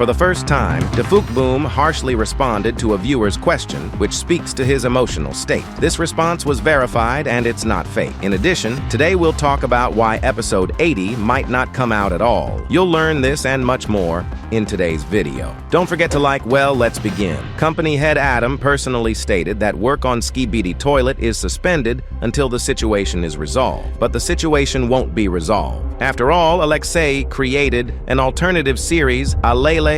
For the first time, Dafuqboom harshly responded to a viewer's question, which speaks to his emotional state. This response was verified, and it's not fake. In addition, today we'll talk about why episode 80 might not come out at all. You'll learn this and much more in today's video. Don't forget to like. Well, let's begin. Company head Adam personally stated that work on Skibidi Toilet is suspended until the situation is resolved. But the situation won't be resolved. After all, Alexei created an alternative series, Alayla,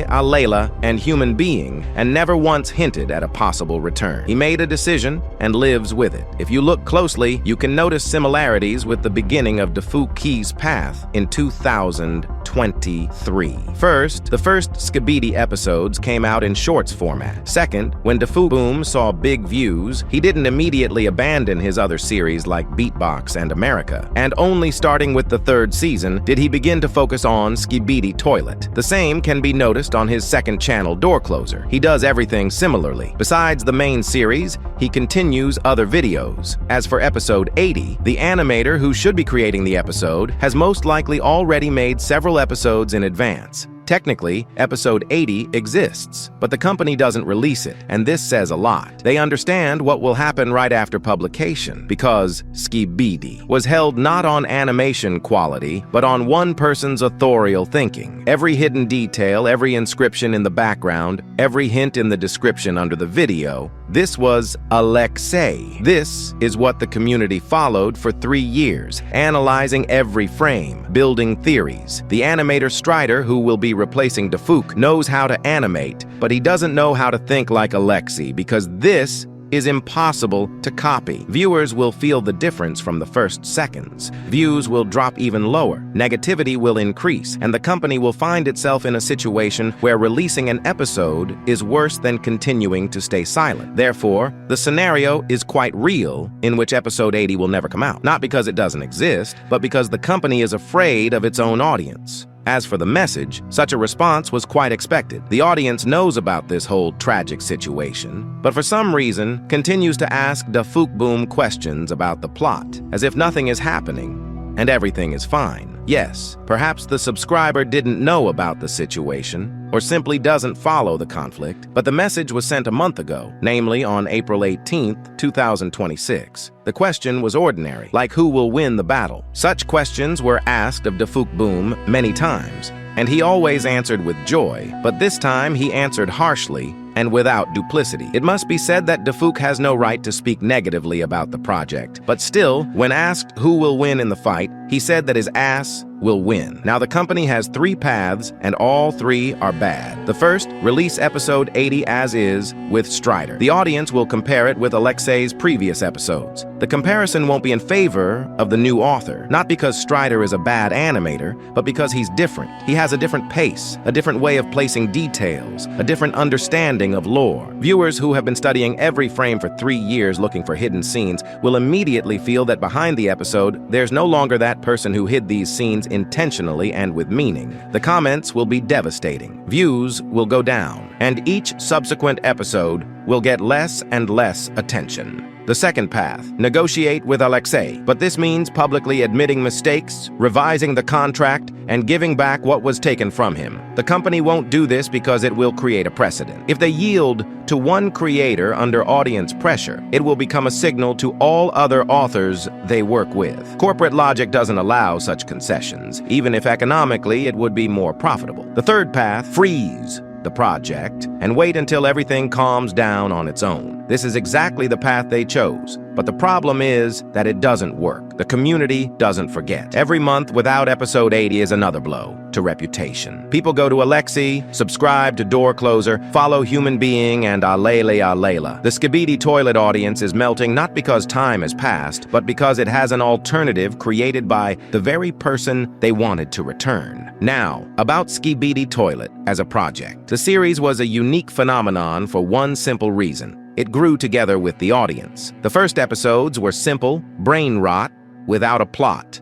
and Human Being, and never once hinted at a possible return. He made a decision and lives with it. If you look closely, you can notice similarities with the beginning of Dafuq's path in 2023. First, the first Skibidi episodes came out in shorts format. Second, when Dafuqboom saw big views, he didn't immediately abandon his other series like Beatbox and America. And only starting with the third season did he begin to focus on Skibidi Toilet. The same can be noticed on his second channel, Door Closer. He does everything similarly. Besides the main series, he continues other videos. As for episode 80, the animator who should be creating the episode has most likely already made several episodes in advance. Technically, episode 80 exists, but the company doesn't release it, and this says a lot. They understand what will happen right after publication, because Skibidi was held not on animation quality, but on one person's authorial thinking. Every hidden detail, every inscription in the background, every hint in the description under the video, this was Alexei. This is what the community followed for 3 years, analyzing every frame, building theories. The animator Strider, who will be replacing Dafuq, knows how to animate, but he doesn't know how to think like Alexei, because this is impossible to copy. Viewers will feel the difference from the first seconds. Views will drop even lower. Negativity will increase, and the company will find itself in a situation where releasing an episode is worse than continuing to stay silent. Therefore, the scenario is quite real in which episode 80 will never come out. Not because it doesn't exist, but because the company is afraid of its own audience. As for the message, such a response was quite expected. The audience knows about this whole tragic situation, but for some reason continues to ask Dafuqboom questions about the plot, as if nothing is happening and everything is fine. Yes, perhaps the subscriber didn't know about the situation, or simply doesn't follow the conflict, but the message was sent a month ago, namely on April 18th, 2026. The question was ordinary, like who will win the battle. Such questions were asked of Dafuqboom many times, and he always answered with joy, but this time he answered harshly and without duplicity. It must be said that Dafuq has no right to speak negatively about the project, but still, when asked who will win in the fight, he said that his ass will win. Now, the company has 3 paths, and all 3 are bad. The first, release episode 80 as is with Strider. The audience will compare it with Alexei's previous episodes. The comparison won't be in favor of the new author, not because Strider is a bad animator, but because he's different. He has a different pace, a different way of placing details, a different understanding of lore. Viewers who have been studying every frame for 3 years looking for hidden scenes will immediately feel that behind the episode, there's no longer that person who hid these scenes intentionally and with meaning. The comments will be devastating. Views will go down, and each subsequent episode will get less and less attention. The second path, negotiate with Alexei, but this means publicly admitting mistakes, revising the contract, and giving back what was taken from him. The company won't do this because it will create a precedent. If they yield to one creator under audience pressure, it will become a signal to all other authors they work with. Corporate logic doesn't allow such concessions, even if economically it would be more profitable. The third path, freeze the project and wait until everything calms down on its own. This is exactly the path they chose, but the problem is that it doesn't work. The community doesn't forget. Every month without episode 80 is another blow to reputation. People go to Alexei, subscribe to Door Closer, follow Human Being and Alayla. The Skibidi Toilet audience is melting not because time has passed, but because it has an alternative created by the very person they wanted to return. Now, about Skibidi Toilet as a project. The series was a unique phenomenon for one simple reason. It grew together with the audience. The first episodes were simple, brain rot, without a plot.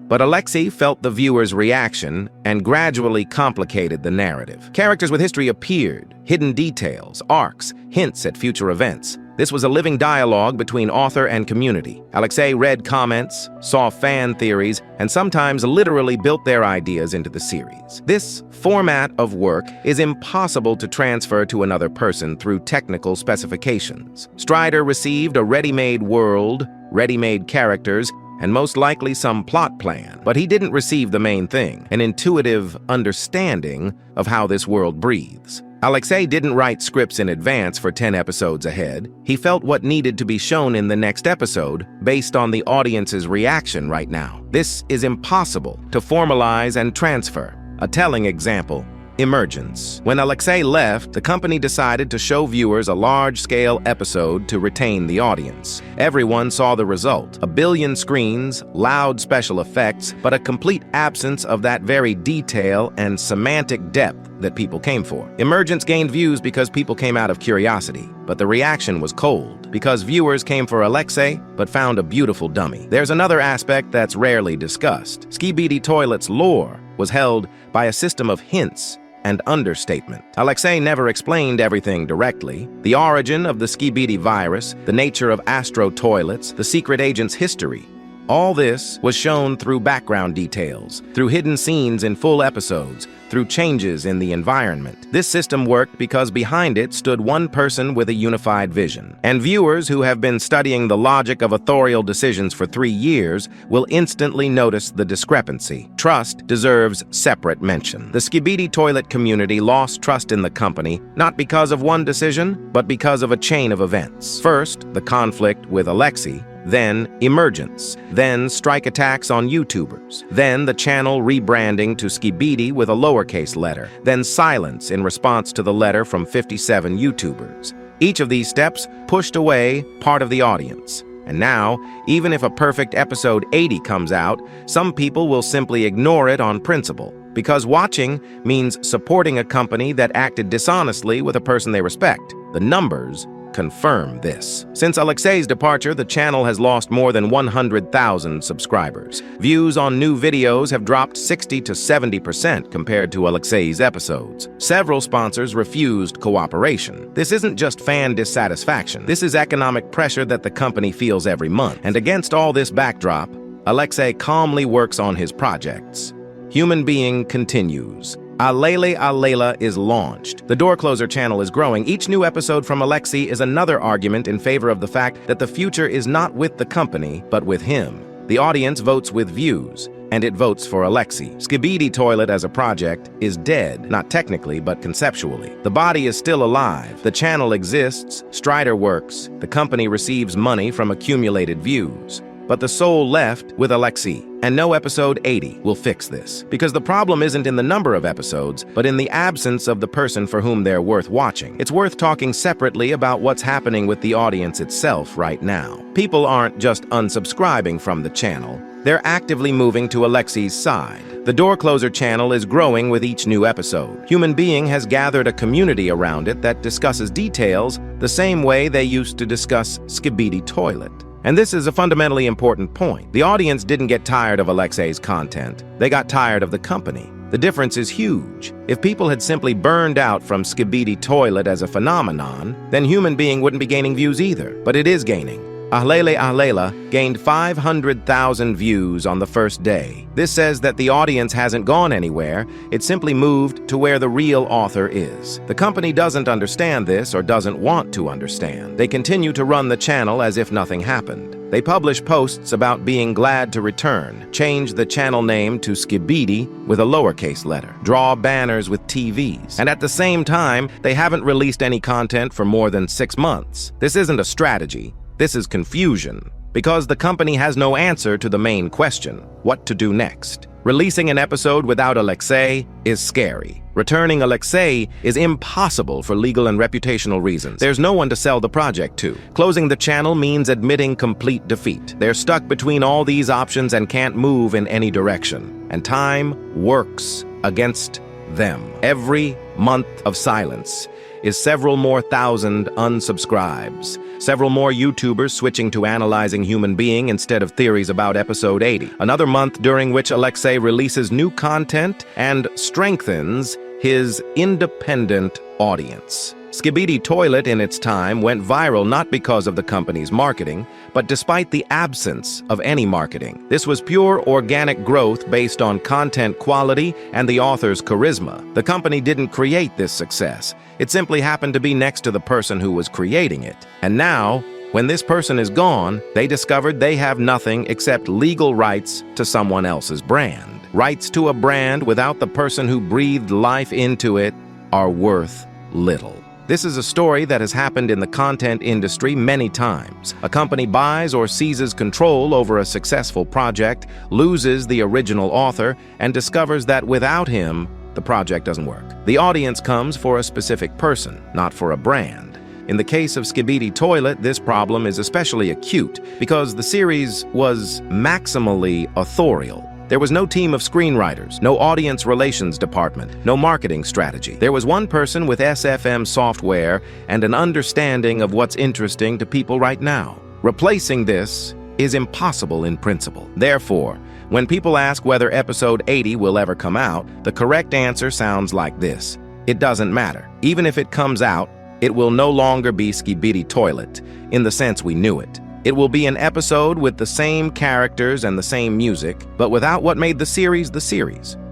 But Alexei felt the viewer's reaction and gradually complicated the narrative. Characters with history appeared, hidden details, arcs, hints at future events. This was a living dialogue between author and community. Alexei read comments, saw fan theories, and sometimes literally built their ideas into the series. This format of work is impossible to transfer to another person through technical specifications. Strider received a ready-made world, ready-made characters, and most likely some plot plan. But he didn't receive the main thing, an intuitive understanding of how this world breathes. Alexei didn't write scripts in advance for 10 episodes ahead. He felt what needed to be shown in the next episode based on the audience's reaction right now. This is impossible to formalize and transfer. A telling example: Emergence. When Alexei left, the company decided to show viewers a large-scale episode to retain the audience. Everyone saw the result: 1 billion screens, loud special effects, but a complete absence of that very detail and semantic depth that people came for. Emergence gained views because people came out of curiosity, but the reaction was cold, because viewers came for Alexei but found a beautiful dummy. There's another aspect that's rarely discussed. Skibidi Toilet's lore was held by a system of hints and understatement. Alexei never explained everything directly: the origin of the Skibidi virus, the nature of Astro Toilets, the secret agent's history. All this was shown through background details, through hidden scenes in full episodes, through changes in the environment. This system worked because behind it stood one person with a unified vision. And viewers who have been studying the logic of authorial decisions for 3 years will instantly notice the discrepancy. Trust deserves separate mention. The Skibidi Toilet community lost trust in the company, not because of one decision, but because of a chain of events. First, the conflict with Alexei, then Emergence, then strike attacks on YouTubers, then the channel rebranding to Skibidi with a lowercase letter, then silence in response to the letter from 57 YouTubers. Each of these steps pushed away part of the audience. And now, even if a perfect episode 80 comes out, some people will simply ignore it on principle, because watching means supporting a company that acted dishonestly with a person they respect. The numbers confirm this. Since Alexei's departure, the channel has lost more than 100,000 subscribers. Views on new videos have dropped 60 to 70% compared to Alexei's episodes. Several sponsors refused cooperation. This isn't just fan dissatisfaction. This is economic pressure that the company feels every month. And against all this backdrop, Alexei calmly works on his projects. Human Being continues. Alele Alela is launched. The Door Closer channel is growing. Each new episode from Alexei is another argument in favor of the fact that the future is not with the company, but with him. The audience votes with views, and it votes for Alexei. Skibidi Toilet as a project is dead, not technically, but conceptually. The body is still alive. The channel exists. Strider works. The company receives money from accumulated views. But the soul left with Alexei, and no episode 80 will fix this. Because the problem isn't in the number of episodes, but in the absence of the person for whom they're worth watching. It's worth talking separately about what's happening with the audience itself right now. People aren't just unsubscribing from the channel. They're actively moving to Alexei's side. The Door Closer channel is growing with each new episode. Human Being has gathered a community around it that discusses details the same way they used to discuss Skibidi Toilet. And this is a fundamentally important point. The audience didn't get tired of Alexei's content. They got tired of the company. The difference is huge. If people had simply burned out from Skibidi Toilet as a phenomenon, then Human Being wouldn't be gaining views either. But it is gaining. Ahlele Ahlela gained 500,000 views on the first day. This says that the audience hasn't gone anywhere, it simply moved to where the real author is. The company doesn't understand this or doesn't want to understand. They continue to run the channel as if nothing happened. They publish posts about being glad to return, change the channel name to Skibidi with a lowercase letter, draw banners with TVs, and at the same time, they haven't released any content for more than 6 months. This isn't a strategy. This is confusion, because the company has no answer to the main question: what to do next. Releasing an episode without Alexei is scary. Returning Alexei is impossible for legal and reputational reasons. There's no one to sell the project to. Closing the channel means admitting complete defeat. They're stuck between all these options and can't move in any direction. And time works against them. Every month of silence is several more thousand unsubscribes, several more YouTubers switching to analyzing Human Being instead of theories about episode 80, another month during which Alexei releases new content and strengthens his independent audience. Skibidi Toilet in its time went viral not because of the company's marketing, but despite the absence of any marketing. This was pure organic growth based on content quality and the author's charisma. The company didn't create this success. It simply happened to be next to the person who was creating it. And now, when this person is gone, they discovered they have nothing except legal rights to someone else's brand. Rights to a brand without the person who breathed life into it are worth little. This is a story that has happened in the content industry many times. A company buys or seizes control over a successful project, loses the original author, and discovers that without him, the project doesn't work. The audience comes for a specific person, not for a brand. In the case of Skibidi Toilet, this problem is especially acute because the series was maximally authorial. There was no team of screenwriters, no audience relations department, no marketing strategy. There was one person with SFM software and an understanding of what's interesting to people right now. Replacing this is impossible in principle. Therefore, when people ask whether episode 80 will ever come out, the correct answer sounds like this: it doesn't matter. Even if it comes out, it will no longer be Skibidi Toilet in the sense we knew it. It will be an episode with the same characters and the same music, but without what made the series,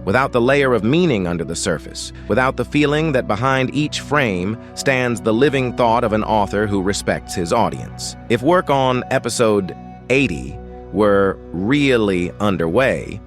without the layer of meaning under the surface, without the feeling that behind each frame stands the living thought of an author who respects his audience. If work on episode 80 were really underway,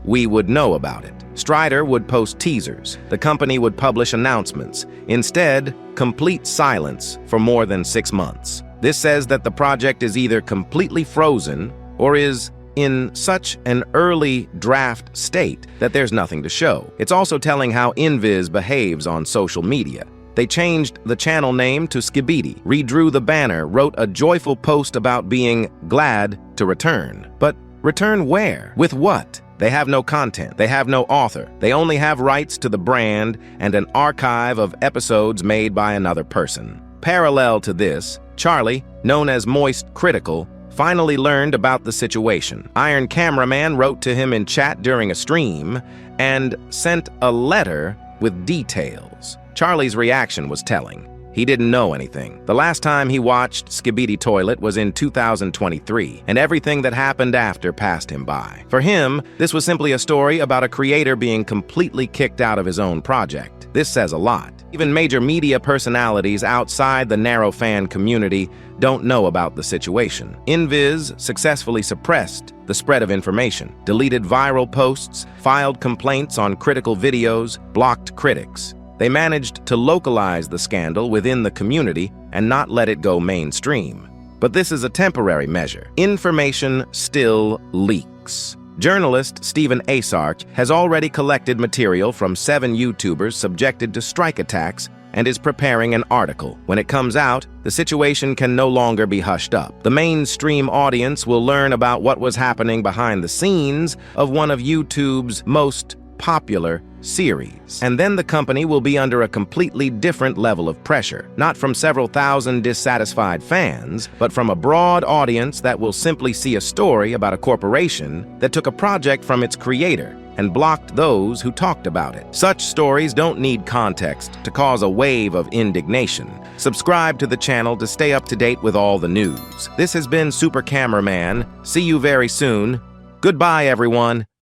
we would know about it. Strider would post teasers. The company would publish announcements. Instead, complete silence for more than 6 months. This says that the project is either completely frozen or is in such an early draft state that there's nothing to show. It's also telling how Invis behaves on social media. They changed the channel name to Skibidi, redrew the banner, wrote a joyful post about being glad to return. But return where? With what? They have no content. They have no author. They only have rights to the brand and an archive of episodes made by another person. Parallel to this, Charlie, known as Moist Critical, finally learned about the situation. Iron Cameraman wrote to him in chat during a stream and sent a letter with details. Charlie's reaction was telling. He didn't know anything. The last time he watched Skibidi Toilet was in 2023, and everything that happened after passed him by. For him, this was simply a story about a creator being completely kicked out of his own project. This says a lot. Even major media personalities outside the narrow fan community don't know about the situation. Invis successfully suppressed the spread of information, deleted viral posts, filed complaints on critical videos, blocked critics. They managed to localize the scandal within the community and not let it go mainstream. But this is a temporary measure. Information still leaks. Journalist Stephen Asarch has already collected material from 7 YouTubers subjected to strike attacks and is preparing an article. When it comes out, the situation can no longer be hushed up. The mainstream audience will learn about what was happening behind the scenes of one of YouTube's most popular series. And then the company will be under a completely different level of pressure, not from several thousand dissatisfied fans, but from a broad audience that will simply see a story about a corporation that took a project from its creator and blocked those who talked about it. Such stories don't need context to cause a wave of indignation. Subscribe to the channel to stay up to date with all the news. This has been Super Cameraman. See you very soon. Goodbye, everyone.